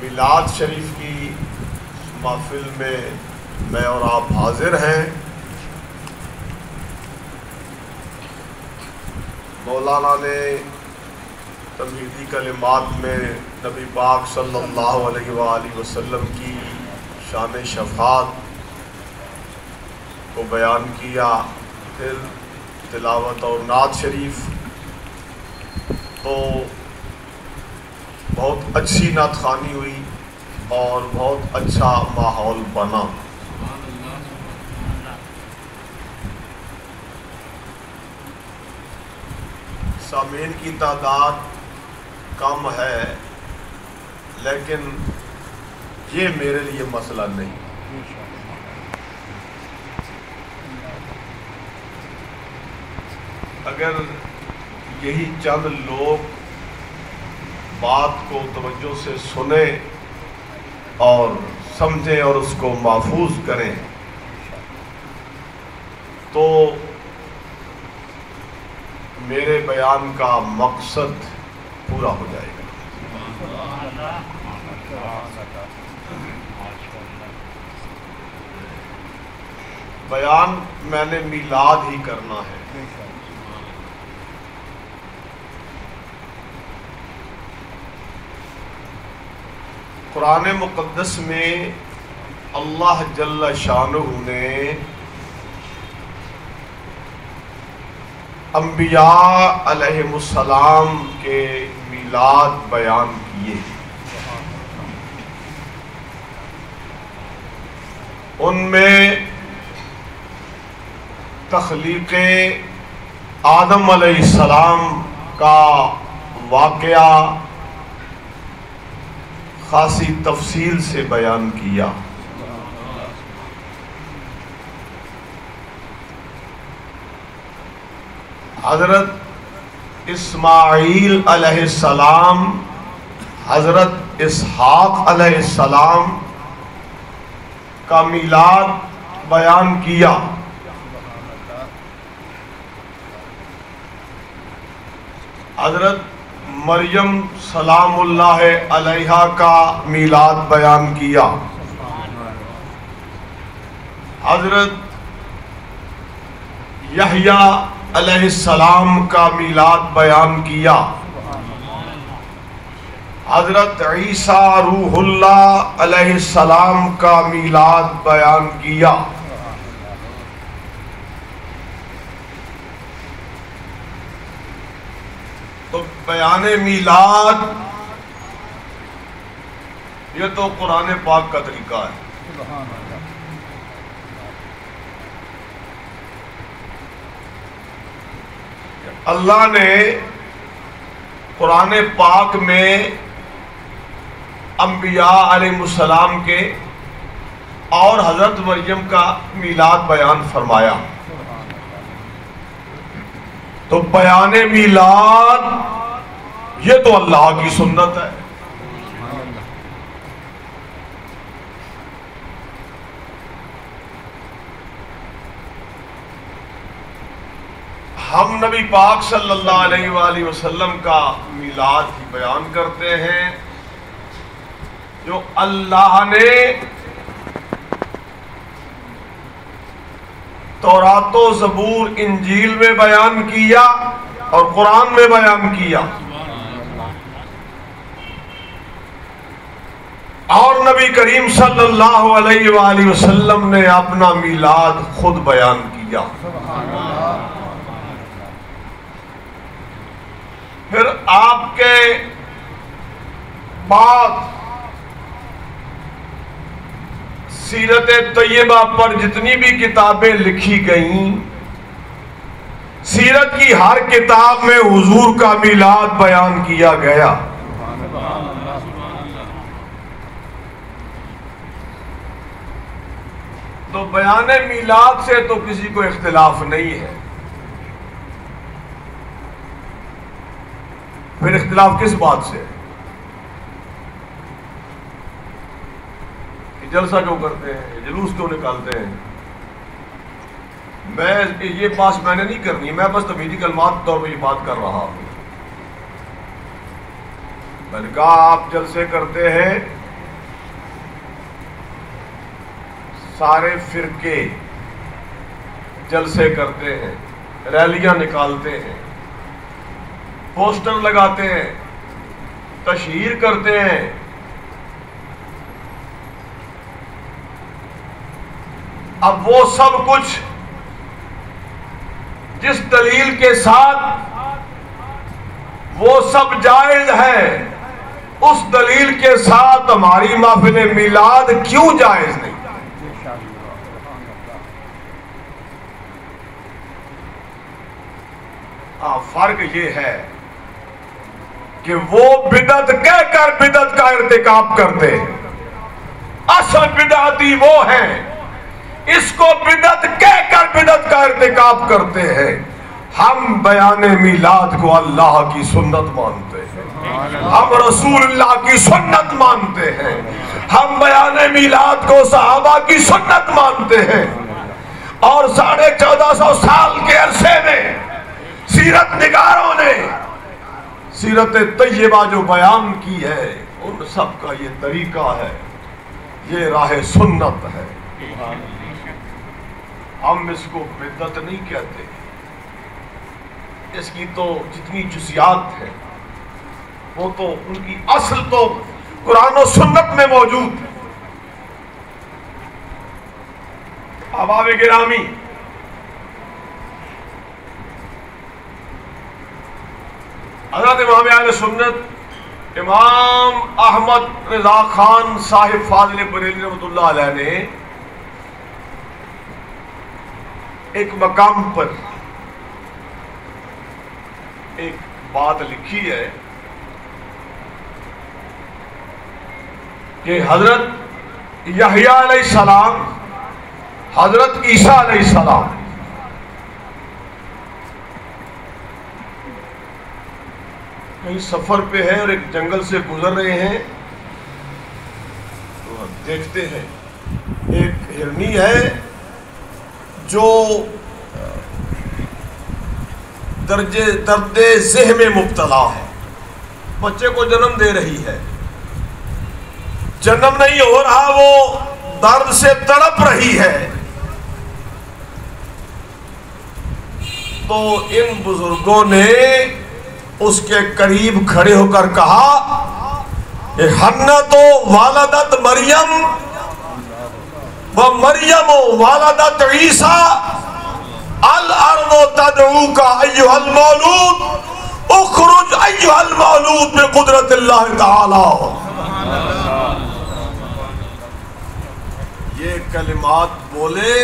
میلاد شریف کی محفل میں اور آپ حاضر ہیں۔ مولانا نے تمہیدی کلمات میں نبی پاک صلی اللہ علیہ وآلہ وسلم کی شان شفاعت کو بیان کیا، پھر تلاوت اور نعت شریف، تو بہت اچھی نعت خوانی ہوئی اور بہت اچھا ماحول بنا۔ سامعین کی تعداد کم ہے، لیکن یہ میرے لیے مسئلہ نہیں۔ اگر یہی چند لوگ بات کو توجہ سے سنیں اور سمجھیں اور اس کو محفوظ کریں تو میرے بیان کا مقصد پورا ہو جائے گا۔ بیان میں نے میلاد ہی کرنا ہے۔ قرآن مقدس میں اللہ جل شانہ نے انبیاء علیہم السلام کے میلاد بیان کیے۔ ان میں تخلیق آدم علیہ السلام کا واقعہ خاصی تفصیل سے بیان کیا۔ حضرت اسماعیل علیہ السلام، حضرت اسحاق علیہ السلام کا میلاد بیان کیا۔ حضرت مریم سلام اللہ علیہا کا میلاد بیان کیا۔ حضرت یحییٰ علیہ السلام کا میلاد بیان کیا۔ حضرت عیسیٰ روح اللہ علیہ السلام کا میلاد بیان کیا۔ تو بیان میلاد یہ تو قرآن پاک کا طریقہ ہے۔ اللہ نے قرآن پاک میں انبیاء علیہ السلام کے اور حضرت مریم کا میلاد بیان فرمایا۔ تو بیان میلاد یہ تو اللہ کی سنت ہے۔ ہم نبی پاک صلی اللہ علیہ وآلہ وسلم کا میلاد ہی بیان کرتے ہیں جو اللہ نے تورات و زبور انجیل میں بیان کیا اور قرآن میں بیان کیا، اور نبی کریم صلی اللہ علیہ وآلہ وسلم نے اپنا میلاد خود بیان کیا۔ پھر آپ کے بعد سیرت طیبہ پر جتنی بھی کتابیں لکھی گئیں، سیرت کی ہر کتاب میں حضور کا میلاد بیان کیا گیا۔ تو بیان میلاد سے تو کسی کو اختلاف نہیں ہے۔ پھر اختلاف کس بات سے؟ جلسہ کیوں کرتے ہیں، جلوس کیوں نکالتے ہیں؟ یہ بات میں نے نہیں کرنی، میں بس تمہیدی کلمات طور پر یہ بات کر رہا ہوں۔ میں نے کہا آپ جلسے کرتے ہیں سارے فرقے جلسے کرتے ہیں، ریلیاں نکالتے ہیں، پوسٹر لگاتے ہیں، تشہیر کرتے ہیں، اب وہ سب کچھ جس دلیل کے ساتھ وہ سب جائز ہے، اس دلیل کے ساتھ ہماری محفل میلاد کیوں جائز نہیں؟ فرق یہ ہے کہ وہ بدعت کہہ کر بدعت کا ارتکاب کرتے ہیں، اصل بدعتی وہ ہیں، اس کو بدعت کہہ کر بدعت کا ارتکاب کرتے ہیں۔ ہم بیان میلاد کو اللہ کی سنت مانتے ہیں، ہم رسول اللہ کی سنت مانتے ہیں، ہم بیان میلاد کو صحابہ کی سنت مانتے ہیں، اور 1450 سال کے عرصے میں سیرت نگاروں نے سیرت طیبہ جو بیان کی ہے، ان سب کا یہ طریقہ ہے، یہ راہ سنت ہے۔ ہم اس کو بدعت نہیں کہتے، اس کی تو جتنی جزیات ہیں وہ تو ان کی اصل تو قرآن و سنت میں موجود ہے۔ احباب گرامی، حضرت امام اہل سنت امام احمد رضا خان صاحب فاضل بریلوی رحمۃ اللہ علیہ نے ایک مقام پر ایک بات لکھی ہے کہ حضرت یحییٰ علیہ السلام، حضرت عیسیٰ علیہ السلام کہیں سفر پہ ہے اور ایک جنگل سے گزر رہے ہیں، تو ہم دیکھتے ہیں ایک ہرنی ہے جو درد ذہ میں مبتلا ہے، بچے کو جنم دے رہی ہے، جنم نہیں ہو رہا، وہ درد سے تڑپ رہی ہے۔ تو ان بزرگوں نے اس کے قریب کھڑے ہو کر کہا کہ حنت والدت مریم و مریم والدت عیسیٰ الارض تدعوک ایھا المولود اخرج ایھا المولود بقدرت اللہ تعالی۔ یہ کلمات بولے،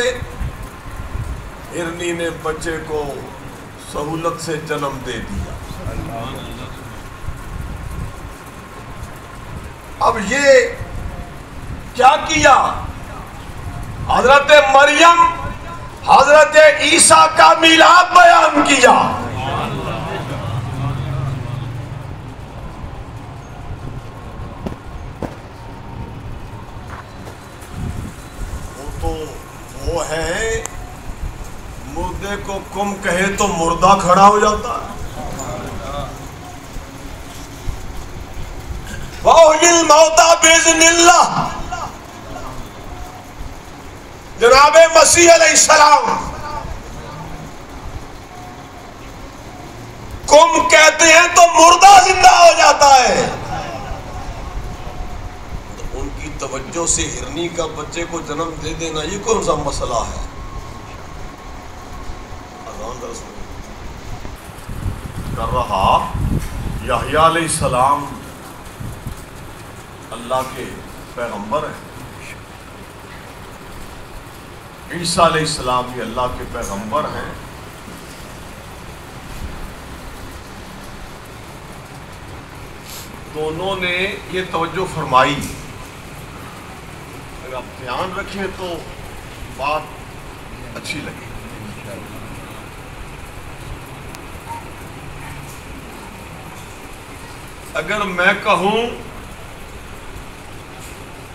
ہرنی نے بچے کو سہولت سے جنم دے دیا۔ اب یہ کیا کیا؟ حضرت مریم، حضرت عیسیٰ کا میلاد بیان کیا۔ وہ تو وہ ہے، مردے کو کم کہے تو مردہ کھڑا ہو جاتا ہے۔ وَأُحْيِي الْمَوْتَىٰ بِإِذْنِ اللَّهِ، جناب مسیح علیہ السلام کم کہتے ہیں تو مردہ زندہ ہو جاتا ہے۔ تو ان کی توجہ سے ہرنی کا بچے کو جنم دے دینا یہ کون سا مسئلہ ہے؟ کر رہا یحییٰ علیہ السلام اللہ کے پیغمبر ہیں، عیسیٰ علیہ السلام بھی اللہ کے پیغمبر ہیں، دونوں نے یہ توجہ فرمائی۔ اگر آپ دھیان رکھیں تو بات اچھی لگے۔ اگر میں کہوں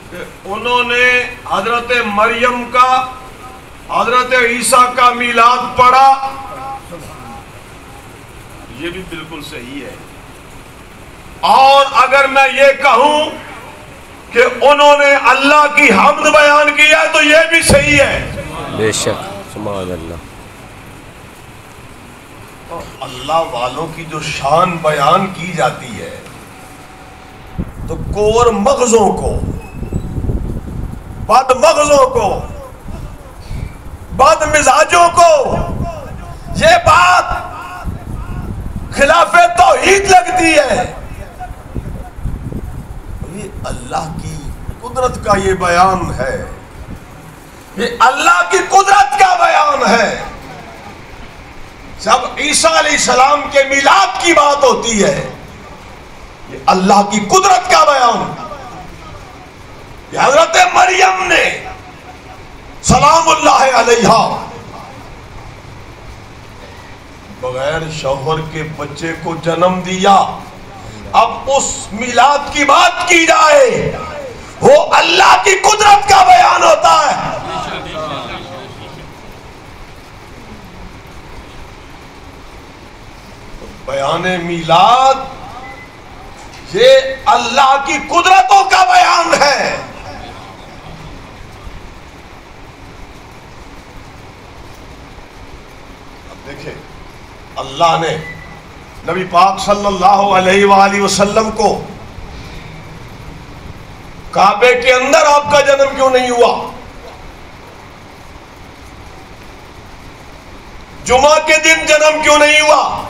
کہ انہوں نے حضرت مریم کا، حضرت عیسیٰ کا میلاد پڑھا، یہ بھی بالکل صحیح ہے۔ اور اگر میں یہ کہوں کہ کہ انہوں نے اللہ کی حمد بیان کیا تو یہ بھی صحیح ہے. بے شک. سبحان اللہ. اللہ والوں کی جو شان بیان کی جاتی ہے تو کور مغزوں کو، بد مغزوں کو، بد مزاجوں کو یہ بات خلاف توحید لگتی ہے. یہ اللہ کی قدرت کا یہ بیان ہے، یہ اللہ کی قدرت کا بیان ہے. جب عیسیٰ علیہ السلام کے میلاد کی بات ہوتی ہے یہ اللہ کی قدرت کا بیان. یہ حضرت مریم نے سلام اللہ علیہا بغیر شوہر کے بچے کو جنم دیا. اب اس میلاد کی بات کی جائے وہ اللہ کی قدرت کا بیان ہوتا ہے. بیان میلاد یہ اللہ کی قدرتوں کا بیان ہے. اب دیکھیں اللہ نے نبی پاک صلی اللہ علیہ وآلہ وسلم کو کعبے کے اندر آپ کا جنم کیوں نہیں ہوا؟ جمعہ کے دن جنم کیوں نہیں ہوا؟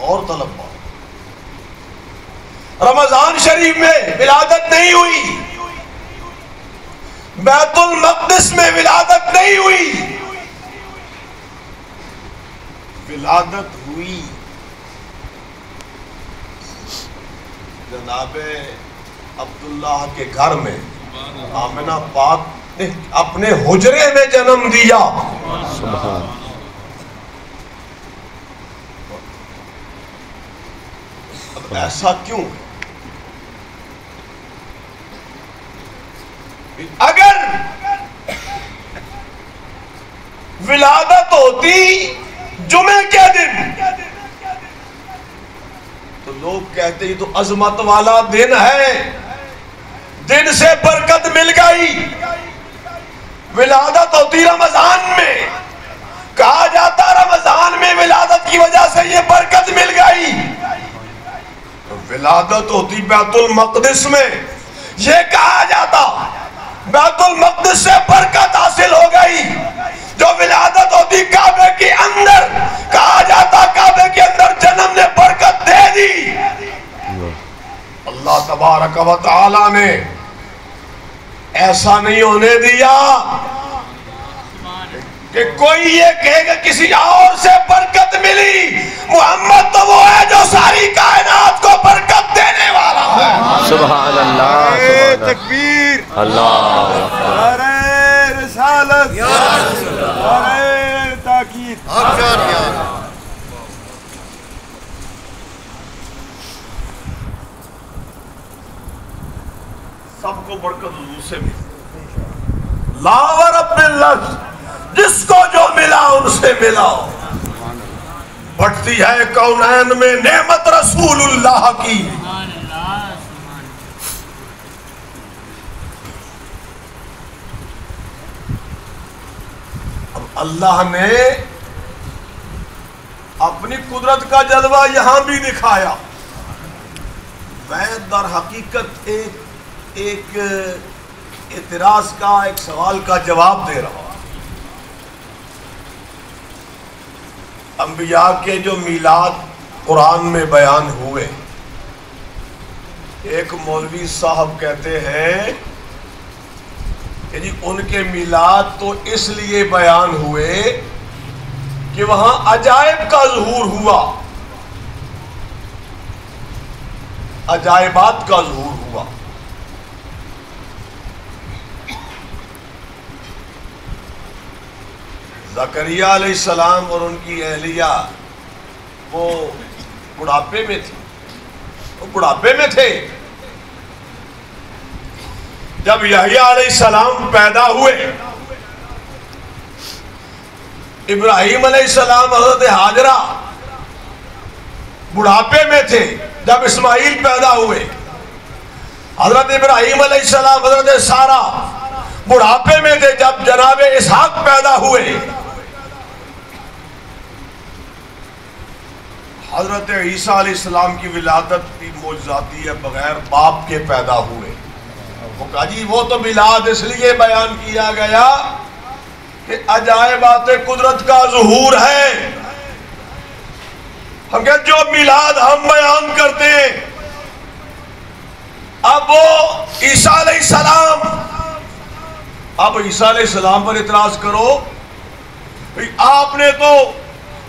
اور طلبا رمضان شریف میں ولادت نہیں ہوئی، بیت المقدس میں ولادت نہیں ہوئی، ولادت ہوئی جناب عبداللہ کے گھر میں. آمنہ پاک نے اپنے حجرے میں جنم دیا. سبحان. اب ایسا کیوں؟ اگر ولادت ہوتی جمعے کے دن تو لوگ کہتے ہی تو عظمت والا دن ہے، دن سے برکت مل گئی. ولادت ہوتی رمضان میں، کہا جاتا رمضان میں ولادت کی وجہ سے یہ برکت مل گئی. ولادت ہوتی بیت المقدس میں، یہ کہا جاتا بیت المقدس سے برکت حاصل ہو گئی. جو ولادت ہوتی کعبے کے اندر، کہا جاتا کعبے کے اندر جنم نے برکت دے دی. اللہ تبارک و تعالی نے ایسا نہیں ہونے دیا کہ کوئی یہ کہے گا کسی اور سے برکت ملی. محمد تو وہ ہے جو ساری کائنات کو برکت دینے والا ہے. سبحان اللہ. تکبیر. اللہ. نعرہ رسالت. نعرہ تاکید. سب کو برکت حضور سے ملی. لا ورب اللہ، جس کو جو ملا ان سے ملا. بڑھتی ہے کونین میں نعمت رسول اللہ کی. اب اللہ نے اپنی قدرت کا جلوہ یہاں بھی دکھایا. میں در حقیقت ایک اعتراض کا، ایک سوال کا جواب دے رہا ہوں. انبیاء کے جو میلاد قرآن میں بیان ہوئے، ایک مولوی صاحب کہتے ہیں کہ جی ان کے میلاد تو اس لیے بیان ہوئے کہ وہاں عجائب کا ظہور ہوا، عجائبات کا ظہور ہوا. زکریا علیہ السلام اور ان کی اہلیہ وہ بڑھاپے میں تھی، وہ بڑھاپے میں تھے. جب یحییٰ علیہ السلام پیدا ہوئے، ابراہیم علیہ السلام، حضرت ہاجرہ بڑھاپے میں تھے جب اسماعیل پیدا ہوئے، حضرت ابراہیم علیہ السلام، حضرت سارہ بڑھاپے میں تھے جب جناب اسحاق پیدا ہوئے، حضرت عیسیٰ علیہ السلام کی ولادت بھی معجزاتی ہے، بغیر باپ کے پیدا ہوئے۔ وہ کہا جی وہ تو میلاد اس لیے بیان کیا گیا کہ عجائبات قدرت کا ظہور ہے۔ ہم کہتے جو میلاد ہم بیان کرتے ہیں، اب وہ عیسیٰ علیہ السلام، اب عیسیٰ علیہ السلام پر اعتراض کرو، آپ نے تو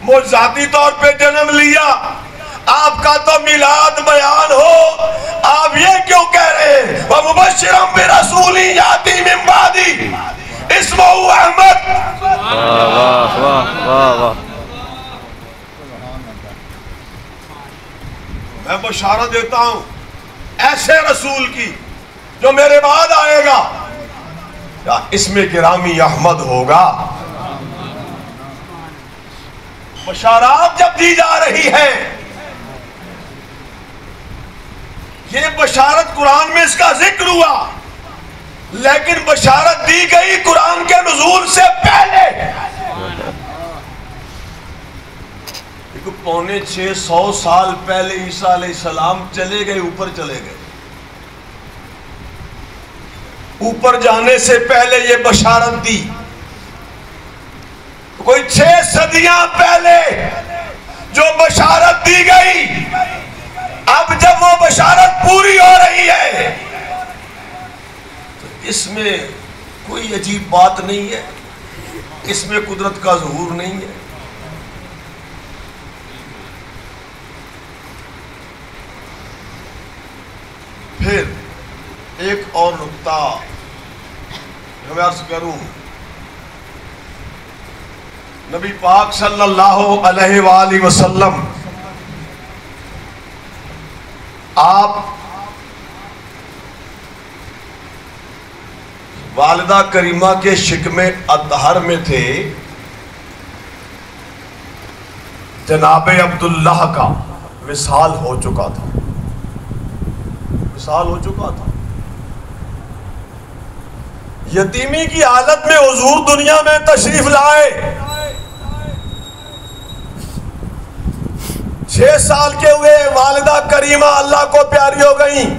معجزاتی طور پہ جنم لیا، آپ کا تو میلاد بیان ہو، آپ یہ کیوں کہہ رہے ہیں وَمُبَشِّرًا بِرَسُولٍ يَأْتِي مِن بَعْدِي اسمہ احمد۔ واہ واہ واہ واہ۔ میں بشارت دیتا ہوں ایسے رسول کی جو میرے بعد آئے گا، یا اسم گرامی احمد ہوگا۔ بشارات جب دی جا رہی ہے، یہ بشارت قرآن میں اس کا ذکر ہوا، لیکن بشارت دی گئی قرآن کے نزول سے پہلے۔ 650 سال پہلے عیسیٰ علیہ السلام چلے گئے، اوپر چلے گئے۔ اوپر جانے سے پہلے یہ بشارت دی، کوئی 6 صدیاں پہلے جو بشارت دی گئی، اب جب وہ بشارت پوری ہو رہی ہے تو اس میں کوئی عجیب بات نہیں ہے، اس میں قدرت کا ظہور نہیں ہے۔ پھر ایک اور نقطہ میں عرض کروں، نبی پاک صلی اللہ علیہ وآلہ وسلم آپ والدہ کریمہ کے شکم اطہر میں تھے، جناب عبداللہ کا وصال ہو چکا تھا، وصال ہو چکا تھا۔ یتیمی کی حالت میں حضور دنیا میں تشریف لائے، 6 سال کے ہوئے، والدہ کریمہ اللہ کو پیاری ہو گئیں،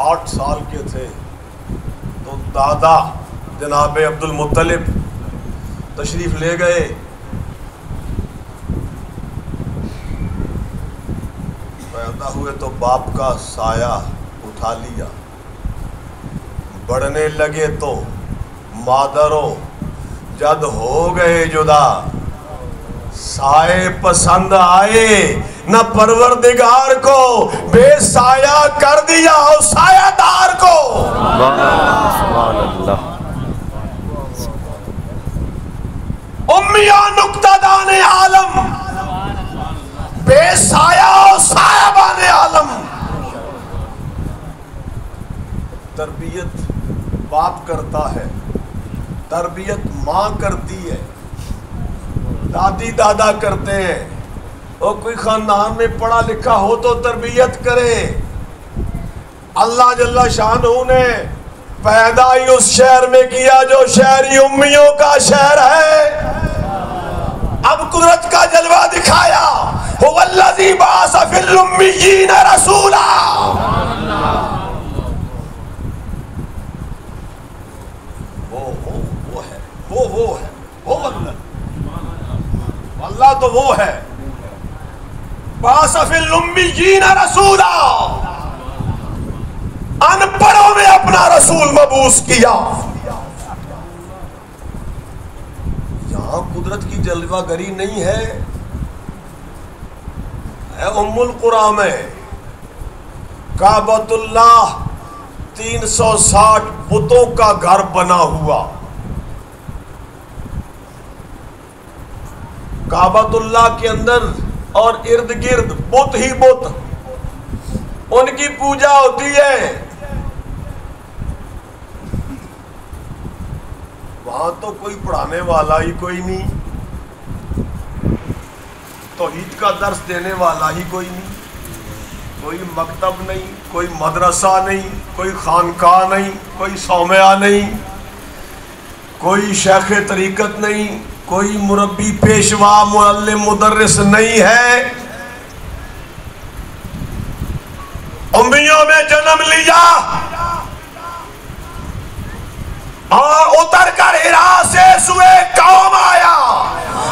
8 سال کے تھے تو دادا جناب عبد المطلب تشریف لے گئے۔ پیدا ہوئے تو باپ کا سایہ اٹھا لیا، بڑھنے لگے تو مادرو جد ہو گئے جدا، سائے پسند آئے نہ پروردگار کو، بے سایہ کر دیا اور سایہ دار کو۔ سبحان اللہ۔ امیہ نکتہ دان عالم، بے سایہ اور سایہ بان عالم۔ تربیت باپ کرتا ہے، تربیت ماں کرتی ہے، دادی دادا کرتے ہیں، اور کوئی خاندان میں پڑھا لکھا ہو تو تربیت کرے۔ اللہ جل شانہ نے پیدا ہی اس شہر میں کیا جو شہری امیوں کا شہر ہے، اب قدرت کا جلوہ دکھایا، هو الذی بعث فی الامیین رسولا۔ اللہ تو وہ ہے، بعث فی الامیین رسولا، ان پڑھوں میں اپنا رسول مبعوث کیا۔ یہاں قدرت کی جلوہ گری نہیں ہے، ام القریٰ میں کعبۃ اللہ 360 بتوں کا گھر بنا ہوا، کعبۃ اللہ کے اندر اور ارد گرد بت ہی بت، ان کی پوجا ہوتی ہے۔ وہاں تو کوئی پڑھانے والا ہی کوئی نہیں، توحید کا درس دینے والا ہی کوئی نہیں، کوئی مکتب نہیں، کوئی مدرسہ نہیں، کوئی خانقاہ نہیں، کوئی صومعہ نہیں، کوئی شیخ طریقت نہیں، کوئی مربی پیشوا معلم مدرس نہیں ہے۔ امیوں میں جنم لیا اور اتر کر حرا سے سوئے قوم آیا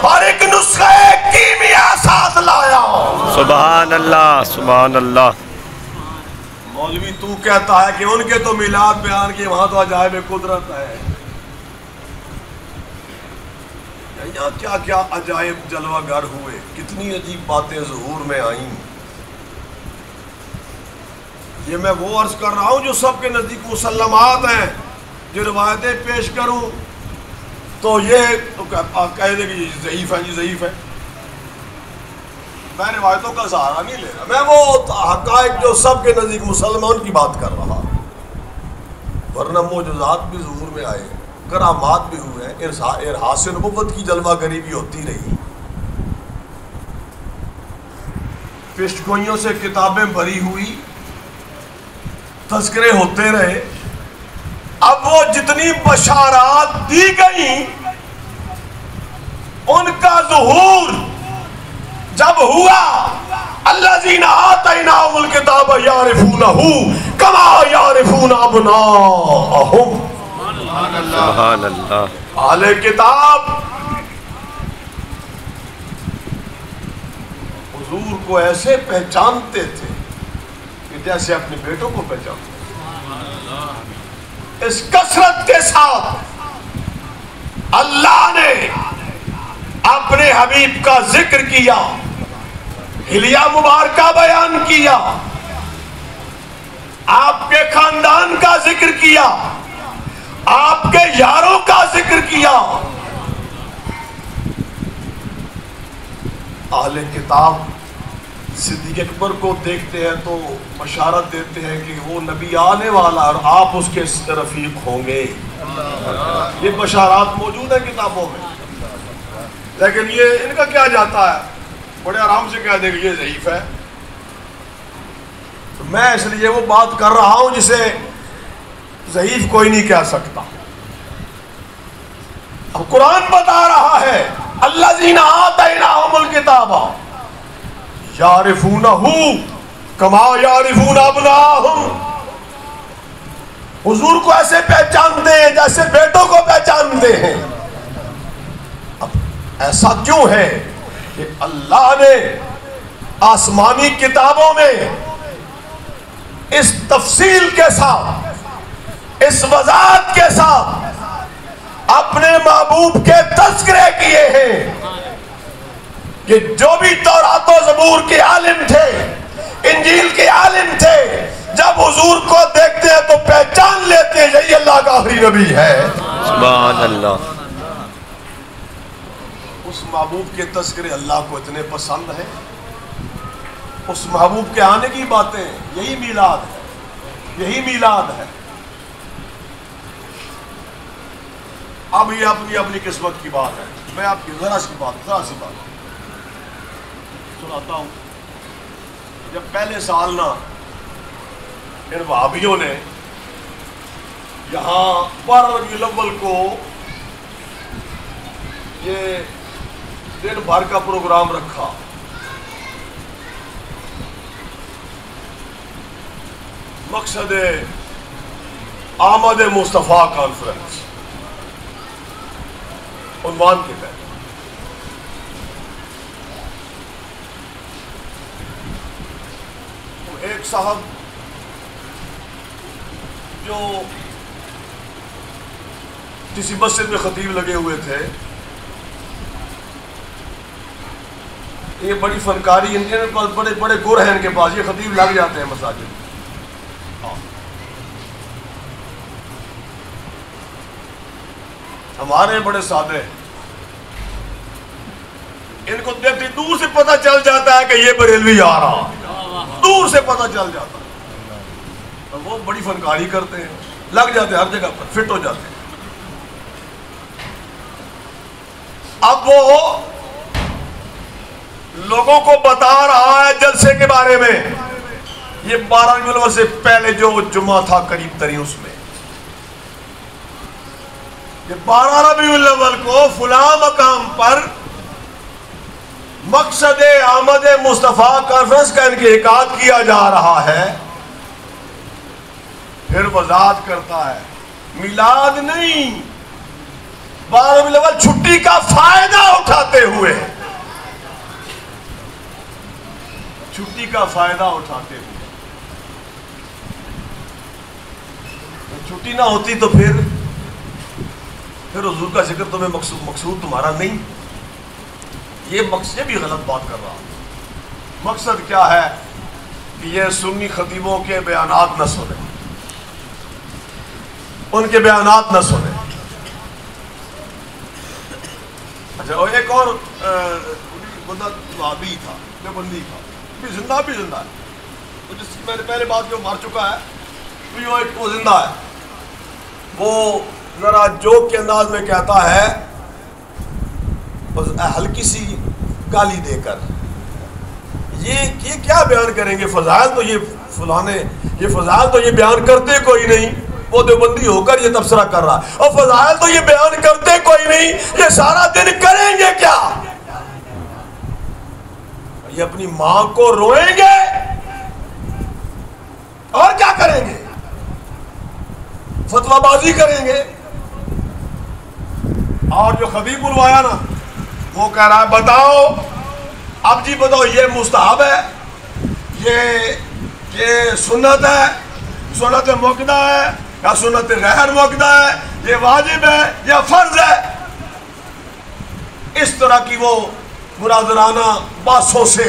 اور ایک نسخہ کیمیا ساتھ لایا۔ سبحان اللہ سبحان اللہ۔ مولوی تو کہتا ہے کہ ان کے تو میلاد بیان کی، وہاں تو عجائب قدرت ہے۔ یہاں کیا کیا عجائب جلوہ گر ہوئے، کتنی عجیب باتیں ظہور میں آئیں۔ یہ میں وہ عرض کر رہا ہوں جو سب کے نزدیک مسلمات ہیں۔ جو روایتیں پیش کروں تو یہ کہہ دے کہ یہ ضعیف ہے، جی ضعیف ہے۔ میں روایتوں کا سہارا نہیں لے رہا، میں وہ حقائق جو سب کے نزدیک مسلمان کی بات کر رہا، ورنہ معجزات بھی ظہور میں آئے، کرامات بھی ہوئے، ارحاس نبوت کی جلوہ گری بھی ہوتی رہی، پیش گوئیوں سے کتابیں بھری ہوئی، تذکرے ہوتے رہے۔ اب وہ جتنی بشارات دی گئیں ان کا ظہور جب ہوا، الذین آتیناہم الکتاب یعرفونہ کما یعرفون ابناءہم۔ سبحان اللہ۔ اہل کتاب حضور کو ایسے پہچانتے تھے کہ جیسے اپنے بیٹوں کو پہچانتے تھے۔ اس کثرت کے ساتھ اللہ نے اپنے حبیب کا ذکر کیا، حلیہ مبارکہ بیان کیا، آپ کے خاندان کا ذکر کیا، آپ کے یاروں کا ذکر کیا۔ اہل کتاب صدیق اکبر کو دیکھتے ہیں تو بشارت دیتے ہیں کہ وہ نبی آنے والا اور آپ اس کے رفیق ہوں گے۔ یہ بشارات موجود ہیں کتابوں میں، لیکن یہ ان کا کیا جاتا ہے، بڑے آرام سے کہہ دیں کہ یہ ضعیف ہے۔ تو میں اس لیے وہ بات کر رہا ہوں جسے ضعیف کوئی نہیں کہہ سکتا۔ اب قرآن بتا رہا ہے الذین آتیناہم الکتاب یعرفونہ کما یعرفون ابناءہم۔ حضور کو ایسے پہچانتے ہیں جیسے بیٹوں کو پہچانتے ہیں۔ اب ایسا کیوں ہے کہ اللہ نے آسمانی کتابوں میں اس تفصیل کے ساتھ، اس وضاحت کے ساتھ اپنے محبوب کے تذکرے کیے ہیں کہ جو بھی تورات و زبور کے عالم تھے، انجیل کے عالم تھے، جب حضور کو دیکھتے ہیں تو پہچان لیتے ہیں یہی اللہ کا آخری نبی ہے۔ سبحان اللہ۔ اس محبوب کے تذکرے اللہ کو اتنے پسند ہیں، اس محبوب کے آنے کی باتیں، یہی میلاد ہے، یہی میلاد ہے۔ اب یہ اپنی اپنی قسمت کی بات ہے۔ میں آپ کی ذرا سی بات سناتا ہوں۔ جب پہلے سال نا ان وہابیوں نے یہاں 12 ربیع الاول کو یہ دن بھر کا پروگرام رکھا، مقصد آمد مصطفیٰ کانفرنس عنوان کے تحت۔ ایک صاحب جو کسی مسجد میں خطیب لگے ہوئے تھے، یہ بڑی فنکاری، ان کے پاس بڑے بڑے گر ہیں، ان کے پاس یہ خطیب لگ جاتے ہیں مساجد۔ ہمارے بڑے سادے، ان کو دیکھتے دور سے پتہ چل جاتا ہے کہ یہ بریلوی آ رہا، دور سے پتہ چل جاتا ہے، اور وہ بڑی فنکاری کرتے ہیں، لگ جاتے ہیں ہر جگہ پر، فٹ ہو جاتے ہیں۔ اب وہ لوگوں کو بتا رہا ہے جلسے کے بارے میں. یہ 12 ربیع الاول سے پہلے جو جمعہ تھا قریب ترین اس میں کہ 12 ربیع الاول کو فلاں مقام پر مقصد آمد مصطفیٰ کانفرنس کا انعقاد کیا جا رہا ہے. پھر وضاحت کرتا ہے میلاد نہیں، 12 ربیع الاول چھٹی کا فائدہ اٹھاتے ہوئے، چھٹی کا فائدہ اٹھاتے ہوئے. چھٹی نہ ہوتی تو پھر حضور کا ذکر تمہیں مقصود تمہارا نہیں. یہ مقصد بھی غلط بات کر رہا. مقصد کیا ہے کہ یہ سنی خطیبوں کے بیانات نہ سنیں، ان کے بیانات نہ سنیں. اچھا، اور ایک اور بندہ وہابی تھا، دیوبندی تھا، بھی زندہ ہے، جس کی میں نے پہلے بات جو مار چکا ہے، وہ زندہ ہے. وہ ذرا جوک کے انداز میں کہتا ہے، ہلکی سی گالی دے کر، یہ کیا بیان کریں گے؟ فضائل تو یہ فلانے، یہ فضائل تو یہ بیان کرتے کوئی نہیں. وہ دیوبندی ہو کر یہ تبصرہ کر رہا ہے، اور فضائل تو یہ بیان کرتے کوئی نہیں، یہ سارا دن کریں گے کیا؟ یہ اپنی ماں کو روئیں گے اور کیا کریں گے؟ فتویٰ بازی کریں گے. اور جو خطیب بلوایا نا، وہ کہہ رہا ہے بتاؤ، اب جی بتاؤ، یہ مستحب ہے، یہ سنت ہے، سنت موقدہ ہے یا سنت غیر موقدہ ہے، یہ واجب ہے یا فرض ہے؟ اس طرح کی وہ مناظرانہ باتوں سے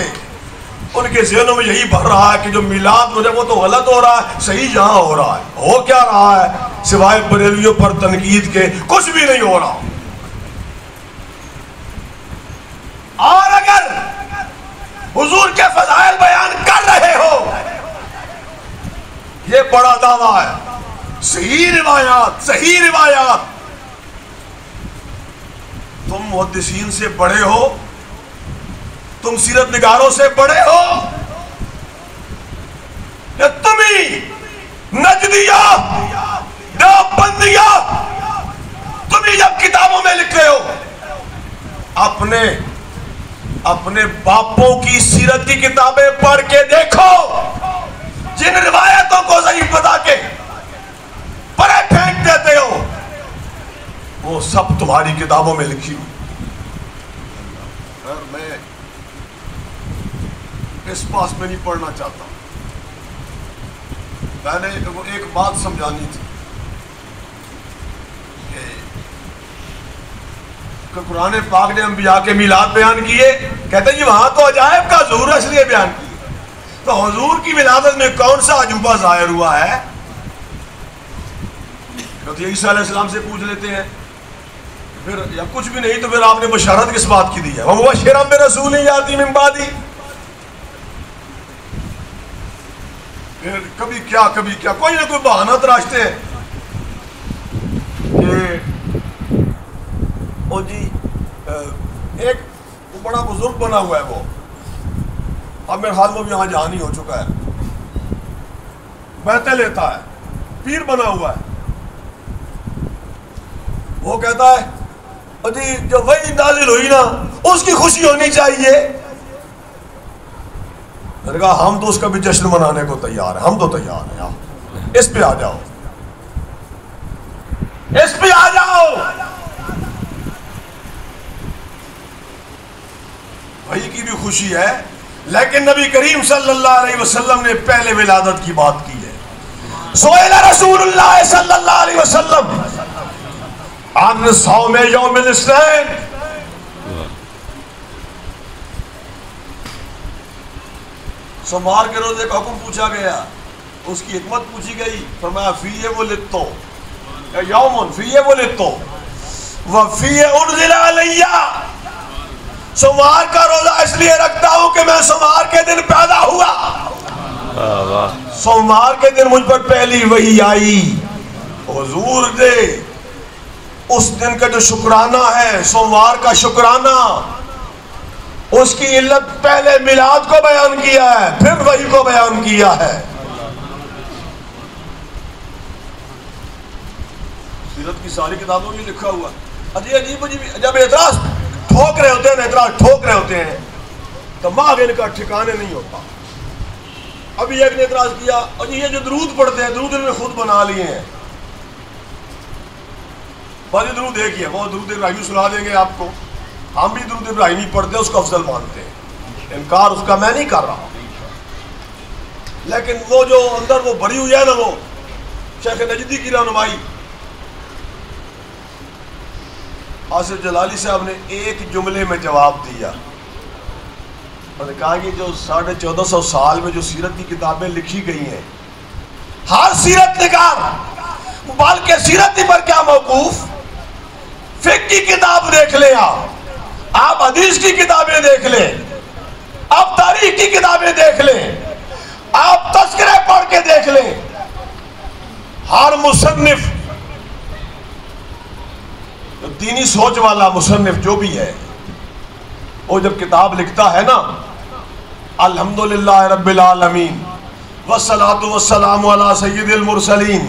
ان کے ذہنوں میں یہی بھر رہا ہے کہ جو میلاد مجھے وہ تو غلط ہو رہا ہے، صحیح یہاں ہو رہا ہے. ہو کیا رہا ہے سوائے بریلویوں پر تنقید کے؟ کچھ بھی نہیں ہو رہا. اور اگر حضور کے فضائل بیان کر رہے ہو، یہ بڑا دعویٰ ہے. صحیح روایات. تم محدثین سے بڑے ہو، تم سیرت نگاروں سے بڑے ہو، یا تم ہی نجدیہ دیوبندیہ تم ہی جب کتابوں میں لکھ رہے ہو؟ اپنے باپوں کی سیرت کی کتابیں پڑھ کے دیکھو، جن روایتوں کو ضعیف بتا کے پرے پھینک دیتے ہو، وہ سب تمہاری کتابوں میں لکھی ہوئی. میں اس پاس میں نہیں پڑھنا چاہتا. میں نے ایک بات سمجھانی تھی کہ قرآن پاک نے انبیاء کے میلاد بیان کیے، کہتے ہیں جی وہاں تو عجائب کا ظہور اس لیے بیان کیے. تو حضور کی ولادت میں کون سا عجوبہ ظاہر ہوا ہے؟ تو عیسیٰ علیہ السلام سے پوچھ لیتے ہیں. پھر یا کچھ بھی نہیں تو پھر آپ نے بشارت کس بات کی دی ہے؟ وَمُبَشِّرًا بِرَسُولٍ یَأْتِی مِن بَعْدِی. پھر کبھی کیا کوئی نہ کوئی بہانہ تراشتے ہیں کہ او جی ایک بڑا بزرگ بنا ہوا ہے، وہ اب میرے خیال میں بھی یہاں جہانی ہو چکا ہے، بیعتیں لیتا ہے، پیر بنا ہوا ہے. وہ کہتا ہے او جی جو وحی نازل ہوئی نا اس کی خوشی ہونی چاہیے. میں نے کہا ہم تو اس کا بھی جشن منانے کو تیار ہیں، ہم تو تیار ہیں. اس پہ آ جاؤ، اس پہ آ جاؤ. وحی کی بھی خوشی ہے، لیکن نبی کریم صلی اللہ علیہ وسلم نے پہلے ولادت کی بات کی ہے. سئل رسول اللہ صلی اللہ علیہ وسلم عن صوم یوم الاثنین. سوموار کے روزے کا حکم پوچھا گیا، اس کی حکمت پوچھی گئی. فرمایا فیہ ولدتو یوم فیہ ولدتو وفیہ انزل علیہ. سوموار کا روزہ اس لیے رکھتا ہوں کہ میں سوموار کے دن پیدا ہوا، سوموار کے دن مجھ پر پہلی وحی آئی. حضور نے اس دن کا جو شکرانہ ہے، سوموار کا شکرانہ، اس کی علت پہلے میلاد کو بیان کیا ہے، پھر وحی کو بیان کیا ہے۔ سیرت کی ساری کتابوں میں لکھا ہوا، عجیب عجیب جب اعتراض ٹھوک رہے ہوتے ہیں دماغ ان کا ٹھکانے نہیں ہوتا۔ ابھی ایک نے اعتراض کیا، اور یہ جو درود پڑھتے ہیں، درود انہوں نے خود بنا لیے ہیں۔ بازی درود ایک ہی ہے، وہ درود ابراہیمی سنا دیں گے آپ کو، ہم بھی درود ابراہیمی پڑھتے ہیں، اس کو افضل مانتے ہیں، انکار اس کا میں نہیں کر رہا، لیکن وہ جو اندر وہ بھری ہوئی ہے نا، وہ شیخ نجدی کی رہنمائی، آصف جلالی صاحب نے ایک جملے میں جواب دیا، انہوں نے کہا کہ جو 1450 سال میں جو سیرت کی کتابیں لکھی گئی ہیں، ہر سیرت نگار بلکہ سیرت ہی پر کیا موقوف، فقہ کی کتاب دیکھ لیں، آپ حدیث کی کتابیں دیکھ لیں، آپ تاریخ کی کتابیں دیکھ لیں، آپ تذکرے پڑھ کے دیکھ لیں، ہر مصنف دینی سوچ والا مصنف جو بھی ہے، وہ جب کتاب لکھتا ہے نا، الحمدللہ رب العالمین والصلاة والسلام علی سید المرسلین،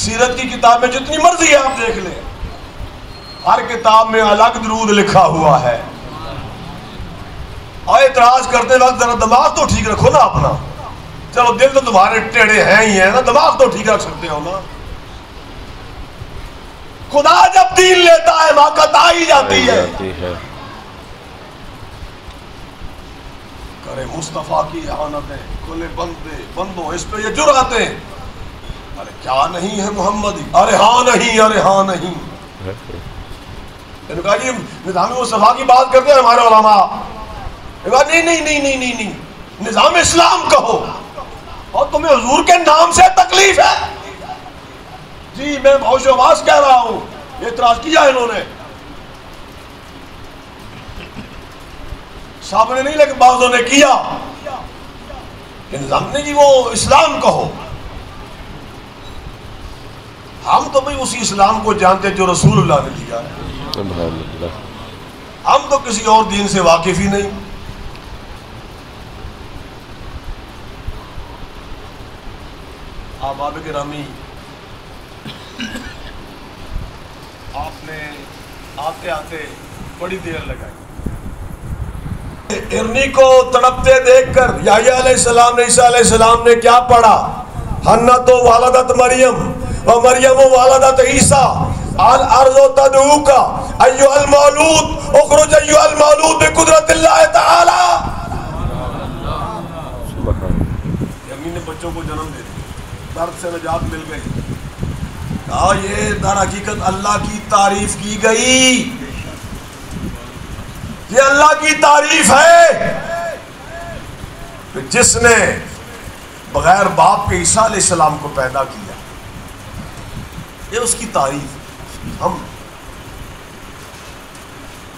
سیرت کی کتاب میں جتنی مرضی ہے آپ دیکھ لیں، ہر کتاب میں الگ درود لکھا ہوا ہے۔ اور اعتراض کرتے وقت ذرا دماغ تو ٹھیک رکھو نا اپنا، چلو دل تو تمہارے ٹیڑے ہیں ہی ہیں نا، دماغ تو ٹھیک رکھ سکتے ہو نا۔ خدا جب دین لیتا ہے ماقت آ ہی جاتی ہے۔ کرے مصطفیٰ کی احانتیں، کھلے بندوں اس پہ یہ جرأتیں، ارے کیا نہیں ہے محمدی، ارے ہاں نہیں، ارے ہاں نہیں۔ انہوں نے کہا کہ نظام مصطفیٰ کی بات کرتے ہیں ہمارے علماء، انہوں نے کہا نہیں، نظام اسلام کہو، اور تمہیں حضور کے نام سے تکلیف ہے؟ جی میں ہوش و حواس کہہ رہا ہوں، اعتراض کیا انہوں نے، صاحب نے نہیں لیکن بعضوں نے کیا کہ نظام نے جی وہ اسلام کہو۔ ہم تو بھئی اسی اسلام کو جانتے جو رسول اللہ نے دیا ہے، ہم تو کسی اور دین سے واقف ہی نہیں۔ احباب گرامی، آپ نے آتے آتے بڑی دیر لگائی، ارنی کو تڑپتے دیکھ کر یحییٰ علیہ السلام نے، عیسیٰ علیہ السلام نے کیا پڑھا؟ حنت و والدت مریم و مریم و والدت عیسیٰ الارض تدعوک ایھا المولود اخرج ایھا المولود بقدرت اللہ تعالی۔ امی نے بچوں کو جنم دے دیا، درد سے نجات مل گئی، کہا یہ در حقیقت اللہ کی تعریف کی گئی، یہ اللہ کی تعریف ہے جس نے بغیر باپ کے عیسیٰ علیہ السلام کو پیدا کیا، یہ اس کی تعریف۔ ہم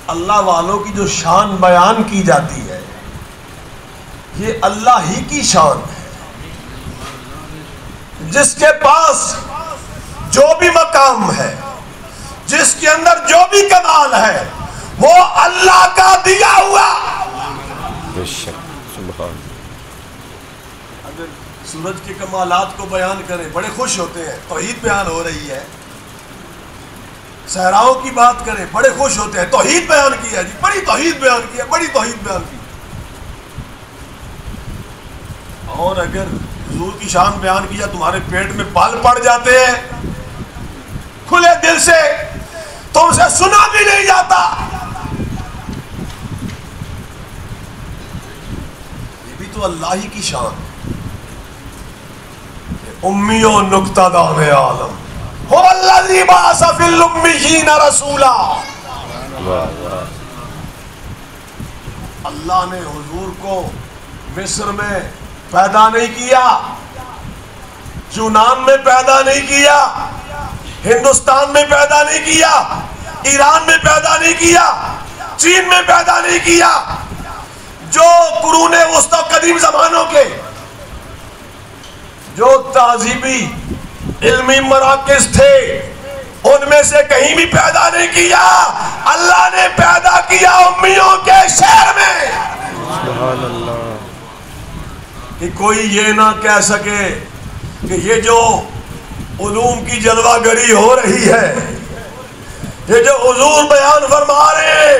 اللہ والوں کی جو شان بیان کی جاتی ہے، یہ اللہ ہی کی شان ہے، جس کے پاس جو بھی مقام ہے، جس کے اندر جو بھی کمال ہے، وہ اللہ کا دیا ہوا۔ اگر سورج کے کمالات کو بیان کریں بڑے خوش ہوتے ہیں، توحید بیان ہو رہی ہے، صحراؤں کی بات کریں بڑے خوش ہوتے ہیں، توحید بیان کی ہے جی، بڑی توحید بیان کی ہے، بڑی توحید بیان کی۔ اور اگر حضور کی شان بیان کیا، تمہارے پیٹ میں بال پڑ جاتے ہیں کھلے دل سے، تم سے سنا بھی نہیں جاتا۔ یہ بھی تو اللہ ہی کی شان ہے، امی و نکتہ دان عالم هو الذی بعث فی الامیین رسولا۔ اللہ نے حضور کو مصر میں پیدا نہیں کیا، یونان میں پیدا نہیں کیا، ہندوستان میں پیدا نہیں کیا، ایران میں پیدا نہیں کیا، چین میں پیدا نہیں کیا، جو قرون وسطی قدیم زمانوں کے جو تہذیبی علمی مراکز تھے ان میں سے کہیں بھی پیدا نہیں کیا، اللہ نے پیدا کیا کہ کوئی یہ نہ کہہ سکے کہ یہ جو علوم کی جلوہ گری ہو رہی ہے، یہ جو حضور بیان فرما رہے ہیں،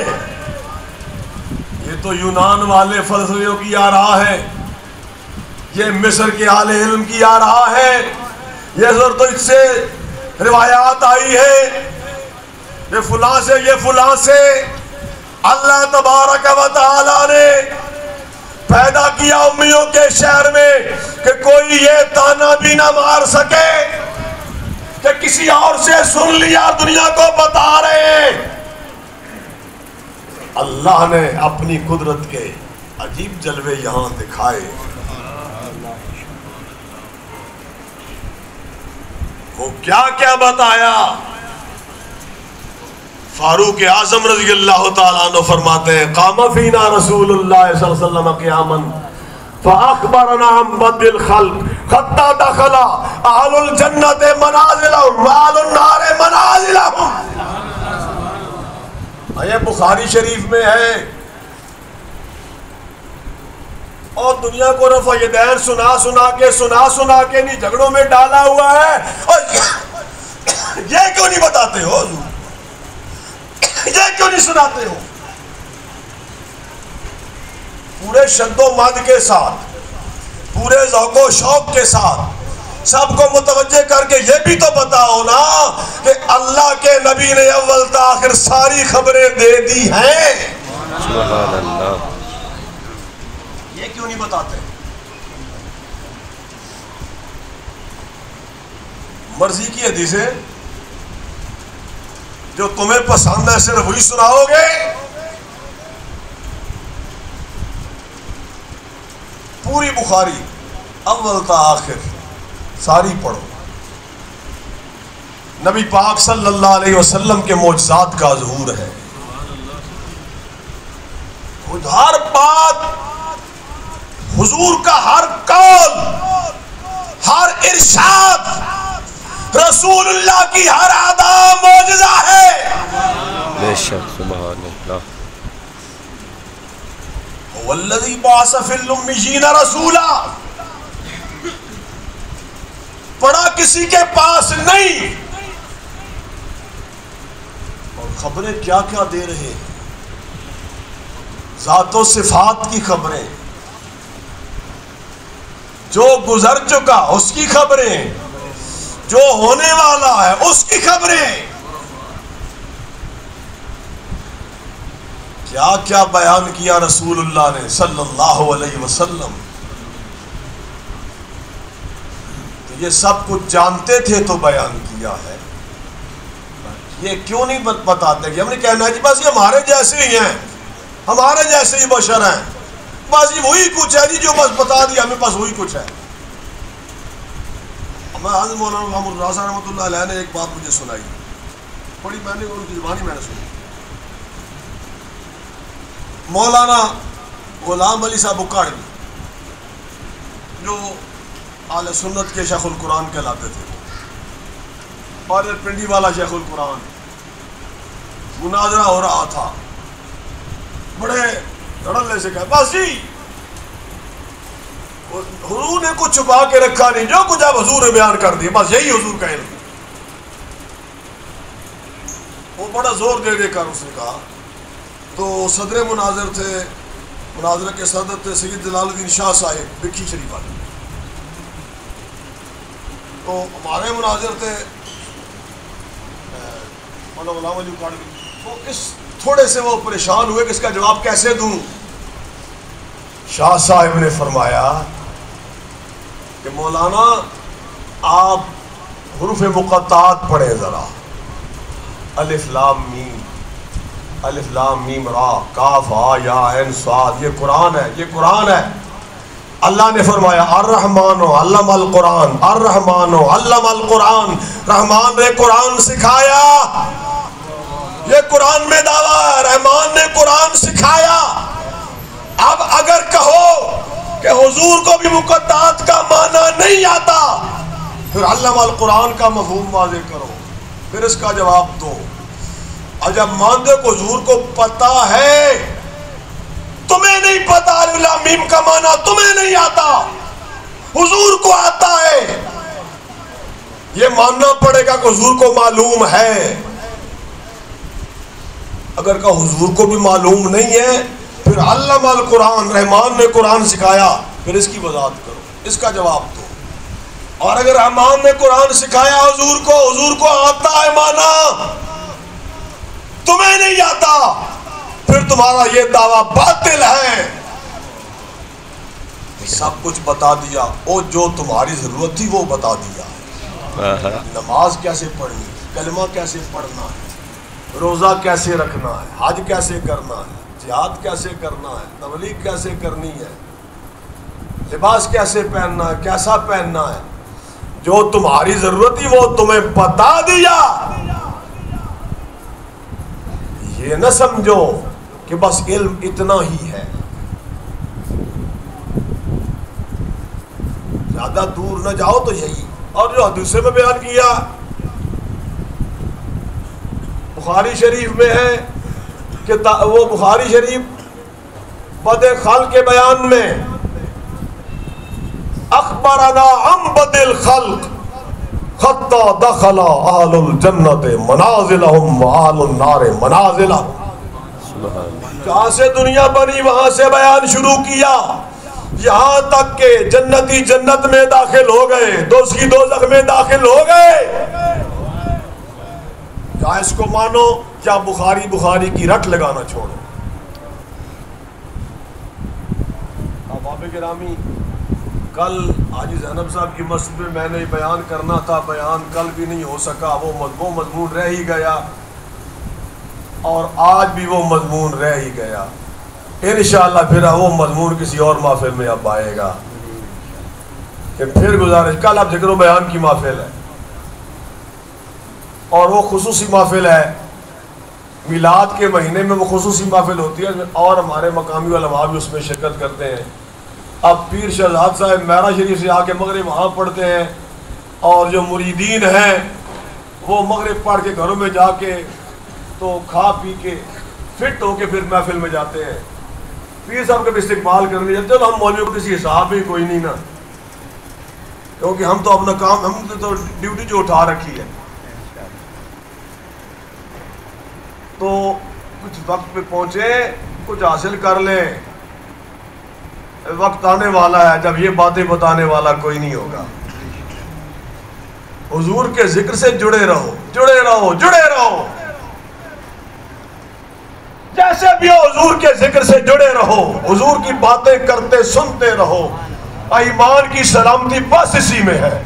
یہ تو یونان والے فلسفیوں کی آراء ہے، یہ مصر کے اہل علم کی آراء ہے، یہ ضرور تو اس سے روایات آئی ہے، یہ فلاں سے اللہ تبارک و تعالی نے پیدا کیا امیوں کے شہر میں کہ کوئی یہ تانا بھی نہ مار سکے کہ کسی اور سے سن لیا، دنیا کو بتا رہے ہیں۔ اللہ نے اپنی قدرت کے عجیب جلوے یہاں دکھائے۔ وہ کیا کیا بتایا؟ فاروق اعظم رضی اللہ تعالیٰ عنہ فرماتے ہیں قام فینا رسول اللہ صلی اللہ علیہ وسلم قیاما فاخبرنا عن بدء الخلق حتى دخل اہل الجنت منازلهم واہل النار منازلهم۔ یہ بخاری شریف میں ہے، اور دنیا کو رفع یدین سنا کے نہیں جھگڑوں میں ڈالا ہوا ہے۔ اور یہ کیوں نہیں بتاتے ہو حضور؟ یہ کیوں نہیں سناتے ہو؟ پورے شد و مد کے ساتھ، پورے ذوق و شوق کے ساتھ سب کو متوجہ کر کے یہ بھی تو بتاؤ نا کہ اللہ کے نبی نے اول تاخر ساری خبریں دے دی ہیں۔ سبحان اللہ۔ یہ کیوں نہیں بتاتے؟ مرضی کی حدیثیں جو تمہیں پسند ہے صرف وہی سناؤ گے؟ پوری بخاری اول تا آخر ساری پڑھو، نبی پاک صلی اللہ علیہ وسلم کے معجزات کا ظہور ہے۔ ہر بات، حضور کا ہر قول، ہر ارشاد، رسول اللہ کی ہر ادا معجزہ ہے۔ بے شک سبحان اللہ۔ والذی بعث فی الامیین رسولا، پڑھا کسی کے پاس نہیں، اور خبریں کیا کیا دے رہے ہیں، ذات و صفات کی خبریں، جو گزر چکا اس کی خبریں، جو ہونے والا ہے اس کی خبریں، کیا کیا بیان کیا رسول اللہ نے صلی اللہ علیہ وسلم۔ تو یہ سب کچھ جانتے تھے تو بیان کیا ہے۔ یہ کیوں نہیں بتاتے کہ ہم نے کہنا ہے جی بس یہ ہمارے جیسے ہی ہیں، ہمارے جیسے ہی بشر ہیں، بس یہ وہی کچھ ہے جی جو بس بتا دیا ہمیں، بس وہی کچھ ہے۔ حضرت مولانا محمد رضا رحمۃ اللہ علیہ نے ایک بات مجھے سنائی، بڑی میں نے ان کی زبانی میں نے سنی۔ مولانا غلام علی صاحب بکاڑی جو اہل سنت کے شیخ القرآن کہلاتے تھے، اور پنڈی والا شیخ القرآن، مناظرہ ہو رہا تھا، بڑے دھڑلے سے کہا بس جی حضور نے کچھ چھپا کے رکھا نہیں، جو کچھ آپ حضور نے بیان کر دیا بس یہی حضور کا علم۔ وہ بڑا زور دے دے کر اس نے کہا، تو صدر مناظر تھے، مناظرہ کے صدر تھے سید جلال الدین شاہ صاحب بکھی شریف والے، تو ہمارے مناظر تھے مولانا غلام علی بکاڑی، تو اس تھوڑے سے وہ پریشان ہوئے کہ اس کا جواب کیسے دوں۔ شاہ صاحب نے فرمایا کہ مولانا آپ حروف مقطعات پڑھیں ذرا، الف لام میم، الف لام میم را کاف ہا یا عین صاد، یہ قرآن ہے، یہ قرآن ہے۔ اللہ نے فرمایا الرحمن علم القرآن، الرحمن علم القرآن، رحمان نے قرآن سکھایا، یہ قرآن میں دعویٰ ہے رحمان نے قرآن سکھایا۔ اب اگر کہو کہ حضور کو بھی مقطعات کا معنی نہیں آتا، پھر علم القرآن کا مفہوم واضح کرو، پھر اس کا جواب دو۔ اور جب ماندے کو حضور کو پتا ہے، تمہیں نہیں پتا الف لام میم کا معنی تمہیں نہیں آتا، حضور کو آتا ہے، یہ ماننا پڑے گا کہ حضور کو معلوم ہے۔ اگر کہ حضور کو بھی معلوم نہیں ہے، پھر علم القرآن، رحمان نے قرآن سکھایا، پھر اس کی وضاحت کرو، اس کا جواب دو۔ اور اگر رحمان نے قرآن سکھایا حضور کو آتا ہے مانا، تمہیں نہیں آتا، پھر تمہارا یہ دعویٰ باطل ہے۔ سب کچھ بتا دیا، اور جو تمہاری ضرورت تھی وہ بتا دیا۔ نماز کیسے پڑھنی، کلمہ کیسے پڑھنا ہے، روزہ کیسے رکھنا ہے، حج کیسے کرنا ہے، جہاد کیسے کرنا ہے، تبلیغ کیسے کرنی ہے، لباس کیسے پہننا ہے، کیسا پہننا ہے، جو تمہاری ضرورت تھی وہ تمہیں بتا دیا۔ یہ نہ سمجھو کہ بس علم اتنا ہی ہے، زیادہ دور نہ جاؤ تو یہی۔ اور جو حدیث میں بیان کیا، بخاری شریف میں ہے کہ وہ بخاری شریف بد خلق کے بیان میں اخبرنا عن بد الخلق حتی دخل اہل الجنت منازلہم واہل النار منازلہم۔ جہاں سے دنیا بنی وہاں سے بیان شروع کیا، یہاں تک کہ جنتی جنت میں داخل ہو گئے، دوزخی دوزخ میں داخل ہو گئے۔ یا اس کو مانو یا بخاری کی رٹ لگانا چھوڑو۔ احباب گرامی، کل حاجی زینب صاحب کی مسجد میں نے بیان کرنا تھا، بیان کل بھی نہیں ہو سکا، وہ مضمون رہ ہی گیا، اور آج بھی وہ مضمون رہ ہی گیا۔ انشاءاللہ پھر وہ مضمون کسی اور محفل میں اب آئے گا، کہ پھر گزارش، کل اب ذکر و بیان کی محفل ہے، اور وہ خصوصی محفل ہے، میلاد کے مہینے میں وہ خصوصی محفل ہوتی ہے، اور ہمارے مقامی علماء بھی اس میں شرکت کرتے ہیں۔ اب پیر شہزاد صاحب میرا شریف سے آ کے مغرب وہاں پڑھتے ہیں، اور جو مریدین ہیں وہ مغرب پڑھ کے گھروں میں جا کے تو کھا پی کے فٹ ہو کے پھر محفل میں جاتے ہیں۔ پیر صاحب کا بھی استقبال کرنے جاتے ہیں، چلو ہم مولویوں کو کسی حساب ہی کوئی نہیں نا، کیونکہ ہم تو اپنا کام، ہم تو ڈیوٹی جو اٹھا رکھی ہے، تو کچھ وقت پہ پہنچے، کچھ حاصل کر لیں۔ وقت آنے والا ہے جب یہ باتیں بتانے والا کوئی نہیں ہوگا۔ حضور کے ذکر سے جڑے رہو، جڑے رہو، جڑے رہو، جیسے بھی ہو حضور کے ذکر سے جڑے رہو، حضور کی باتیں کرتے سنتے رہو۔ ایمان کی سلامتی بس اسی میں ہے۔